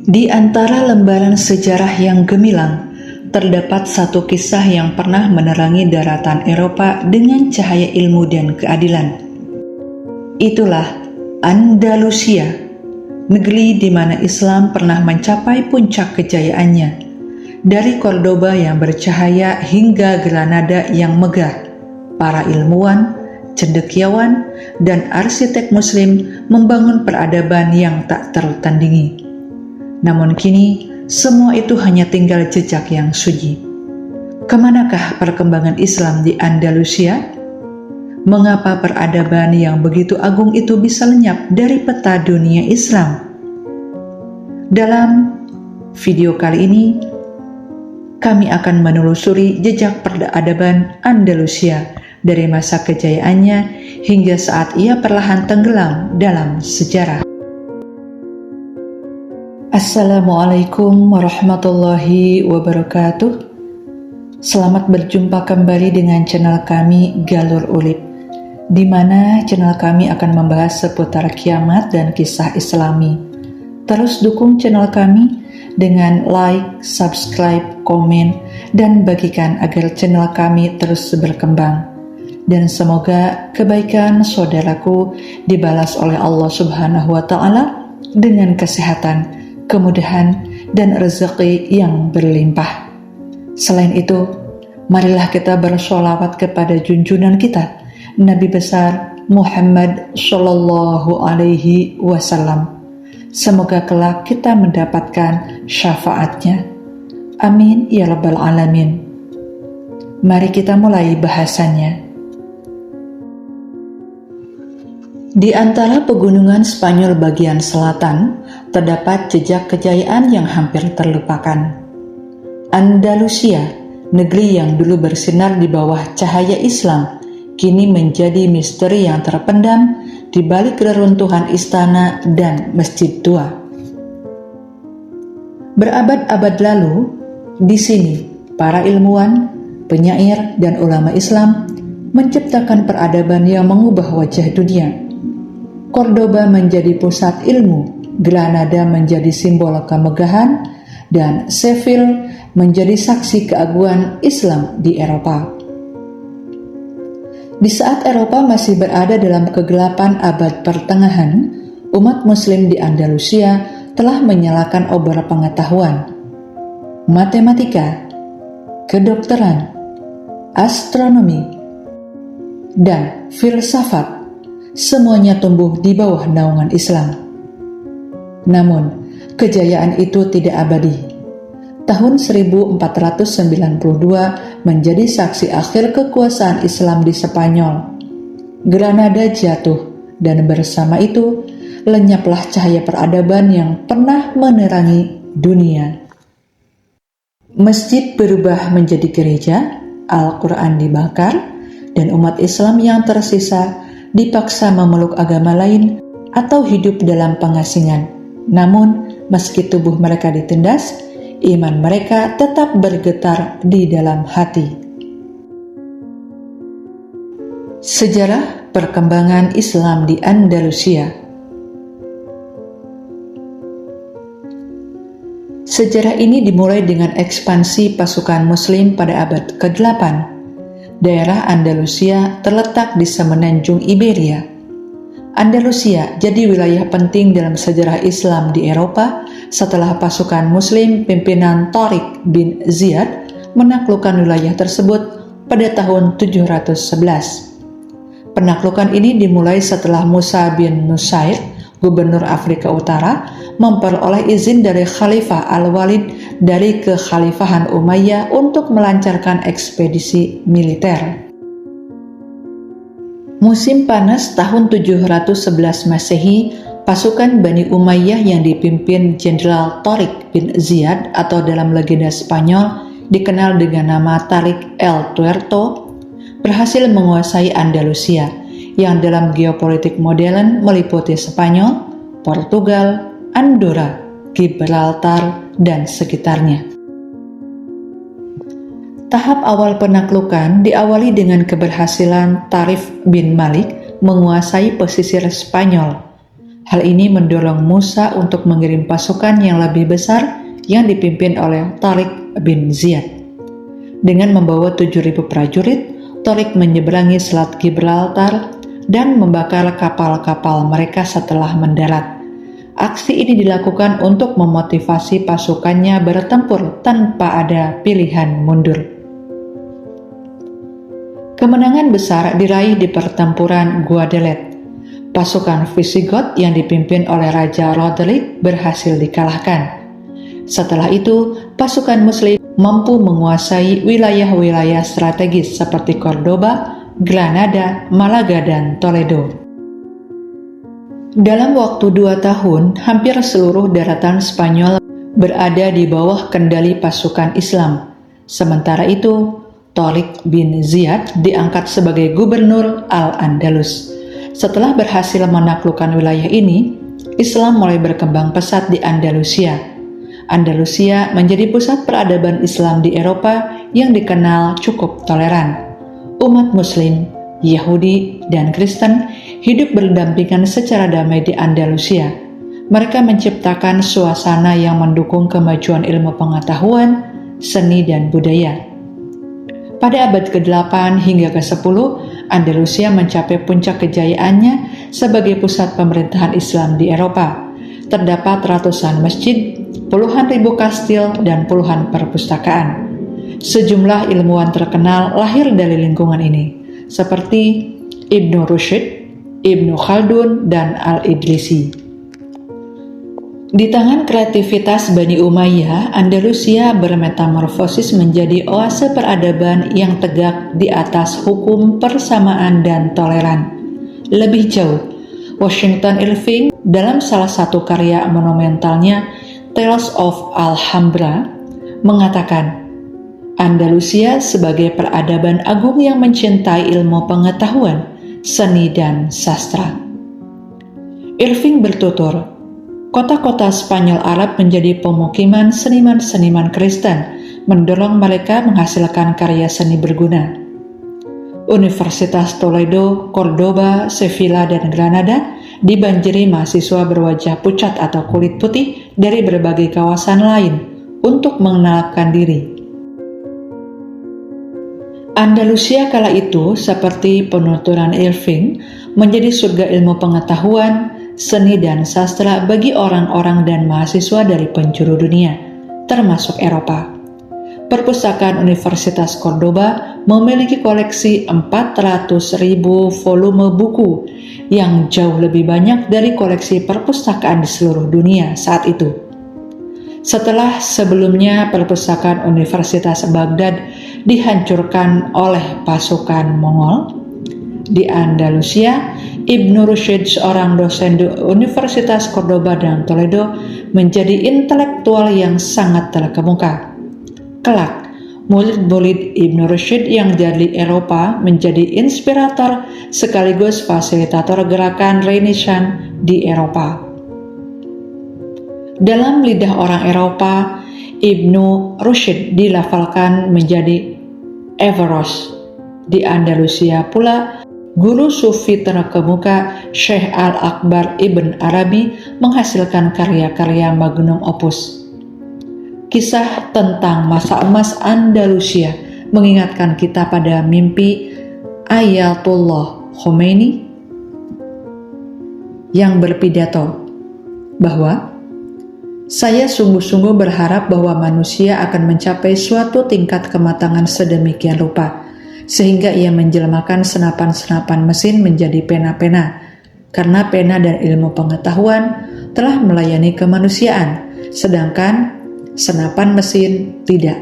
Di antara lembaran sejarah yang gemilang, terdapat satu kisah yang pernah menerangi daratan Eropa dengan cahaya ilmu dan keadilan. Itulah Andalusia, negeri di mana Islam pernah mencapai puncak kejayaannya. Dari Cordoba yang bercahaya hingga Granada yang megah, para ilmuwan, cendekiawan, dan arsitek Muslim membangun peradaban yang tak tertandingi. Namun kini, semua itu hanya tinggal jejak yang sunyi. Kemanakah perkembangan Islam di Andalusia? Mengapa peradaban yang begitu agung itu bisa lenyap dari peta dunia Islam? Dalam video kali ini, kami akan menelusuri jejak peradaban Andalusia dari masa kejayaannya hingga saat ia perlahan tenggelam dalam sejarah. Assalamualaikum warahmatullahi wabarakatuh. Selamat berjumpa kembali dengan channel kami Galur Ulib, di mana channel kami akan membahas seputar kiamat dan kisah Islami. Terus dukung channel kami dengan like, subscribe, komen, dan bagikan agar channel kami terus berkembang. Dan semoga kebaikan saudaraku dibalas oleh Allah Subhanahu wa Ta'ala dengan kesehatan, kemudahan, dan rezeki yang berlimpah. Selain itu, marilah kita bersholawat kepada junjungan kita, Nabi besar Muhammad Sallallahu Alaihi Wasallam. Semoga kelak kita mendapatkan syafaatnya. Amin ya Rabbal Alamin. Mari kita mulai bahasannya. Di antara pegunungan Spanyol bagian selatan, terdapat jejak kejayaan yang hampir terlupakan. Andalusia, negeri yang dulu bersinar di bawah cahaya Islam, kini menjadi misteri yang terpendam di balik reruntuhan istana dan masjid tua. Berabad-abad lalu, di sini para ilmuwan, penyair, dan ulama Islam menciptakan peradaban yang mengubah wajah dunia. Cordoba menjadi pusat ilmu, Granada menjadi simbol kemegahan, dan Seville menjadi saksi keagungan Islam di Eropa. Di saat Eropa masih berada dalam kegelapan abad pertengahan, umat Muslim di Andalusia telah menyalakan obor pengetahuan, matematika, kedokteran, astronomi, dan filsafat. Semuanya tumbuh di bawah naungan Islam. Namun, kejayaan itu tidak abadi. Tahun 1492 menjadi saksi akhir kekuasaan Islam di Spanyol. Granada jatuh, dan bersama itu lenyaplah cahaya peradaban yang pernah menerangi dunia. Masjid berubah menjadi gereja, Al-Quran dibakar, dan umat Islam yang tersisa dipaksa memeluk agama lain atau hidup dalam pengasingan. Namun, meski tubuh mereka ditindas, iman mereka tetap bergetar di dalam hati. Sejarah perkembangan Islam di Andalusia. Sejarah ini dimulai dengan ekspansi pasukan Muslim pada abad ke-8. Daerah Andalusia terletak di semenanjung Iberia. Andalusia jadi wilayah penting dalam sejarah Islam di Eropa setelah pasukan Muslim pimpinan Tariq bin Ziyad menaklukkan wilayah tersebut pada tahun 711. Penaklukan ini dimulai setelah Musa bin Nusair, gubernur Afrika Utara, memperoleh izin dari Khalifah Al-Walid dari kekhalifahan Umayyah untuk melancarkan ekspedisi militer. Musim panas tahun 711 Masehi, pasukan Bani Umayyah yang dipimpin Jenderal Tariq bin Ziyad atau dalam legenda Spanyol dikenal dengan nama Tariq el Tuerto, berhasil menguasai Andalusia yang dalam geopolitik modern meliputi Spanyol, Portugal, Andorra, Gibraltar, dan sekitarnya. Tahap awal penaklukan diawali dengan keberhasilan Tarif bin Malik menguasai pesisir Spanyol. Hal ini mendorong Musa untuk mengirim pasukan yang lebih besar yang dipimpin oleh Tariq bin Ziyad. Dengan membawa 7.000 prajurit, Tariq menyeberangi Selat Gibraltar dan membakar kapal-kapal mereka setelah mendarat. Aksi ini dilakukan untuk memotivasi pasukannya bertempur tanpa ada pilihan mundur. Kemenangan besar diraih di pertempuran Guadalete. Pasukan Visigoth yang dipimpin oleh Raja Roderick berhasil dikalahkan. Setelah itu, pasukan Muslim mampu menguasai wilayah-wilayah strategis seperti Cordoba, Granada, Malaga, dan Toledo. Dalam waktu 2 tahun, hampir seluruh daratan Spanyol berada di bawah kendali pasukan Islam. Sementara itu, Tariq bin Ziyad diangkat sebagai gubernur Al-Andalus. Setelah berhasil menaklukkan wilayah ini, Islam mulai berkembang pesat di Andalusia. Andalusia menjadi pusat peradaban Islam di Eropa yang dikenal cukup toleran. Umat Muslim, Yahudi, dan Kristen hidup berdampingan secara damai di Andalusia. Mereka menciptakan suasana yang mendukung kemajuan ilmu pengetahuan, seni, dan budaya. Pada abad ke-8 hingga ke-10, Andalusia mencapai puncak kejayaannya sebagai pusat pemerintahan Islam di Eropa. Terdapat ratusan masjid, puluhan ribu kastil, dan puluhan perpustakaan. Sejumlah ilmuwan terkenal lahir dari lingkungan ini, seperti Ibnu Rushd, Ibnu Khaldun, dan Al-Idrisi. Di tangan kreativitas Bani Umayyah, Andalusia bermetamorfosis menjadi oase peradaban yang tegak di atas hukum, persamaan, dan toleran. Lebih jauh, Washington Irving dalam salah satu karya monumentalnya, Tales of Alhambra, mengatakan, Andalusia sebagai peradaban agung yang mencintai ilmu pengetahuan, seni, dan sastra. Irving bertutur, kota-kota Spanyol Arab menjadi pemukiman seniman-seniman Kristen, mendorong mereka menghasilkan karya seni berguna. Universitas Toledo, Cordoba, Sevilla, dan Granada dibanjiri mahasiswa berwajah pucat atau kulit putih dari berbagai kawasan lain untuk mengenalkan diri. Andalusia kala itu, seperti penuturan Irving, menjadi surga ilmu pengetahuan, seni, dan sastra bagi orang-orang dan mahasiswa dari penjuru dunia, termasuk Eropa. Perpustakaan Universitas Cordoba memiliki koleksi 400.000 volume buku yang jauh lebih banyak dari koleksi perpustakaan di seluruh dunia saat itu. Setelah sebelumnya perpustakaan Universitas Baghdad dihancurkan oleh pasukan Mongol, di Andalusia, Ibnu Rushd, seorang dosen di Universitas Cordoba dan Toledo, menjadi intelektual yang sangat terkemuka. Kelak, murid-murid Ibnu Rushd yang dari Eropa menjadi inspirator sekaligus fasilitator gerakan Renaissance di Eropa. Dalam lidah orang Eropa, Ibnu Rushd dilafalkan menjadi Averroes. Di Andalusia pula, guru sufi terkemuka Syekh Al-Akbar Ibn Arabi menghasilkan karya-karya magnum opus. Kisah tentang masa emas Andalusia mengingatkan kita pada mimpi Ayatullah Khomeini yang berpidato bahwa saya sungguh-sungguh berharap bahwa manusia akan mencapai suatu tingkat kematangan sedemikian rupa, sehingga ia menjelmakan senapan-senapan mesin menjadi pena-pena, karena pena dan ilmu pengetahuan telah melayani kemanusiaan, sedangkan senapan mesin tidak.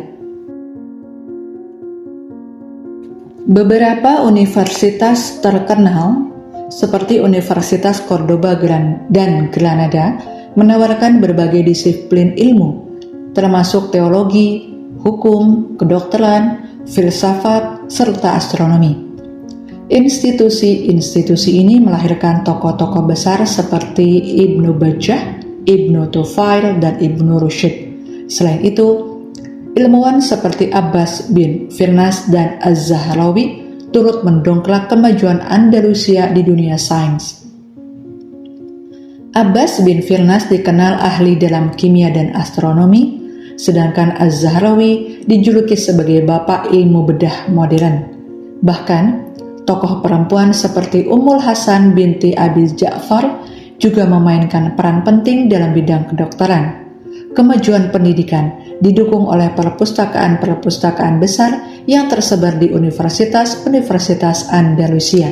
Beberapa universitas terkenal, seperti Universitas Cordoba dan Granada, menawarkan berbagai disiplin ilmu, termasuk teologi, hukum, kedokteran, filsafat, serta astronomi. Institusi-institusi ini melahirkan tokoh-tokoh besar seperti Ibnu Bajjah, Ibnu Tufail, dan Ibnu Rushd. Selain itu, ilmuwan seperti Abbas bin Firnas dan Az-Zahrawi turut mendongkrak kemajuan Andalusia di dunia sains. Abbas bin Firnas dikenal ahli dalam kimia dan astronomi, sedangkan Az-Zahrawi dijuluki sebagai bapak ilmu bedah modern. Bahkan, tokoh perempuan seperti Ummul Hasan binti Abi Ja'far juga memainkan peran penting dalam bidang kedokteran. Kemajuan pendidikan didukung oleh perpustakaan-perpustakaan besar yang tersebar di universitas-universitas Andalusia.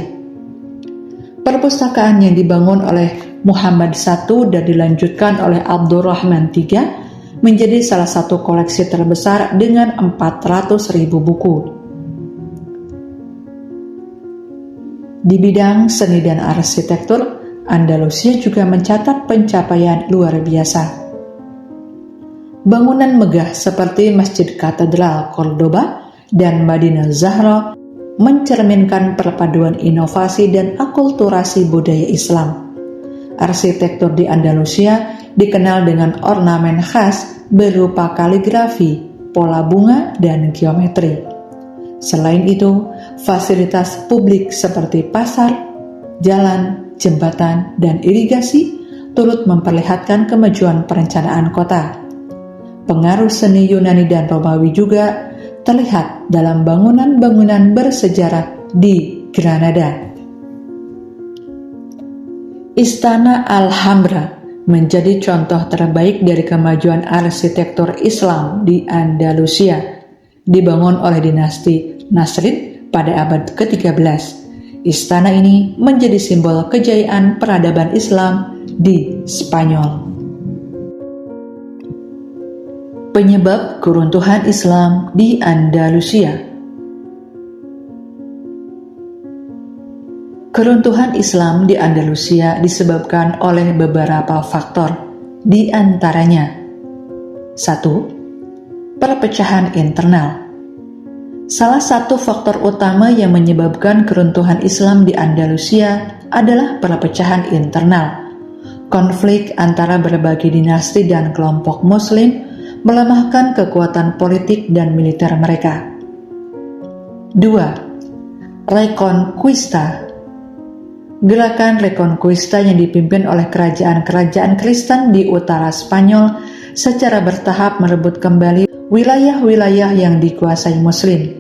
Perpustakaan yang dibangun oleh Muhammad I dan dilanjutkan oleh Abdurrahman III menjadi salah satu koleksi terbesar dengan 400.000 buku. Di bidang seni dan arsitektur, Andalusia juga mencatat pencapaian luar biasa. Bangunan megah seperti Masjid Katedral Cordoba dan Madinah Zahra mencerminkan perpaduan inovasi dan akulturasi budaya Islam. Arsitektur di Andalusia dikenal dengan ornamen khas berupa kaligrafi, pola bunga, dan geometri. Selain itu, fasilitas publik seperti pasar, jalan, jembatan, dan irigasi turut memperlihatkan kemajuan perencanaan kota. Pengaruh seni Yunani dan Romawi juga terlihat dalam bangunan-bangunan bersejarah di Granada. Istana Alhambra menjadi contoh terbaik dari kemajuan arsitektur Islam di Andalusia. Dibangun oleh dinasti Nasrid pada abad ke-13. Istana ini menjadi simbol kejayaan peradaban Islam di Spanyol. Penyebab keruntuhan Islam di Andalusia. Keruntuhan Islam di Andalusia disebabkan oleh beberapa faktor, di antaranya 1. Perpecahan internal. Salah satu faktor utama yang menyebabkan keruntuhan Islam di Andalusia adalah perpecahan internal. Konflik antara berbagai dinasti dan kelompok Muslim melemahkan kekuatan politik dan militer mereka. 2. Reconquista. Gerakan Reconquista yang dipimpin oleh kerajaan-kerajaan Kristen di utara Spanyol secara bertahap merebut kembali wilayah-wilayah yang dikuasai Muslim.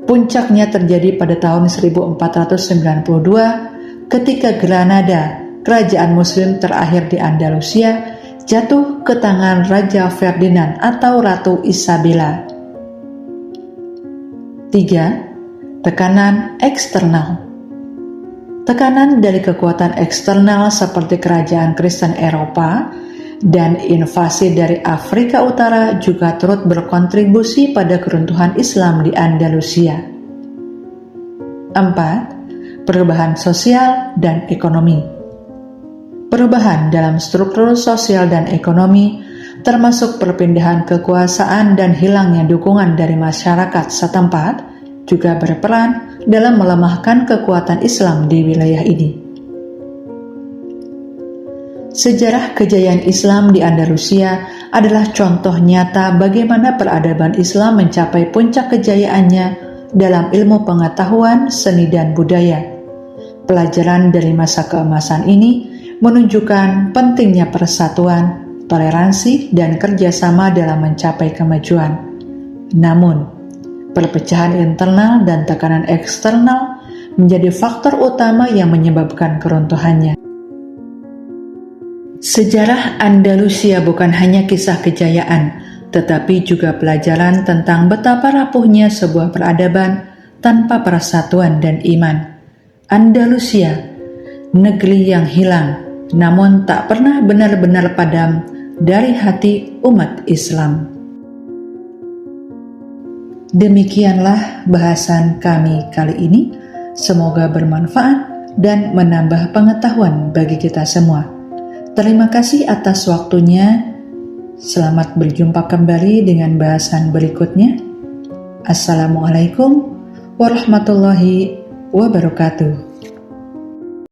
Puncaknya terjadi pada tahun 1492 ketika Granada, kerajaan Muslim terakhir di Andalusia, jatuh ke tangan Raja Ferdinand atau Ratu Isabella. 3. Tekanan eksternal. Tekanan dari kekuatan eksternal seperti kerajaan Kristen Eropa dan invasi dari Afrika Utara juga turut berkontribusi pada keruntuhan Islam di Andalusia. 4. Perubahan sosial dan ekonomi. Perubahan dalam struktur sosial dan ekonomi, termasuk perpindahan kekuasaan dan hilangnya dukungan dari masyarakat setempat, juga berperan dalam melemahkan kekuatan Islam di wilayah ini. Sejarah kejayaan Islam di Andalusia adalah contoh nyata bagaimana peradaban Islam mencapai puncak kejayaannya dalam ilmu pengetahuan, seni, dan budaya. Pelajaran dari masa keemasan ini menunjukkan pentingnya persatuan, toleransi, dan kerjasama dalam mencapai kemajuan. Namun, perpecahan internal dan tekanan eksternal menjadi faktor utama yang menyebabkan keruntuhannya. Sejarah Andalusia bukan hanya kisah kejayaan, tetapi juga pelajaran tentang betapa rapuhnya sebuah peradaban tanpa persatuan dan iman. Andalusia, negeri yang hilang, namun tak pernah benar-benar padam dari hati umat Islam. Demikianlah bahasan kami kali ini. Semoga bermanfaat dan menambah pengetahuan bagi kita semua. Terima kasih atas waktunya. Selamat berjumpa kembali dengan bahasan berikutnya. Assalamualaikum warahmatullahi wabarakatuh.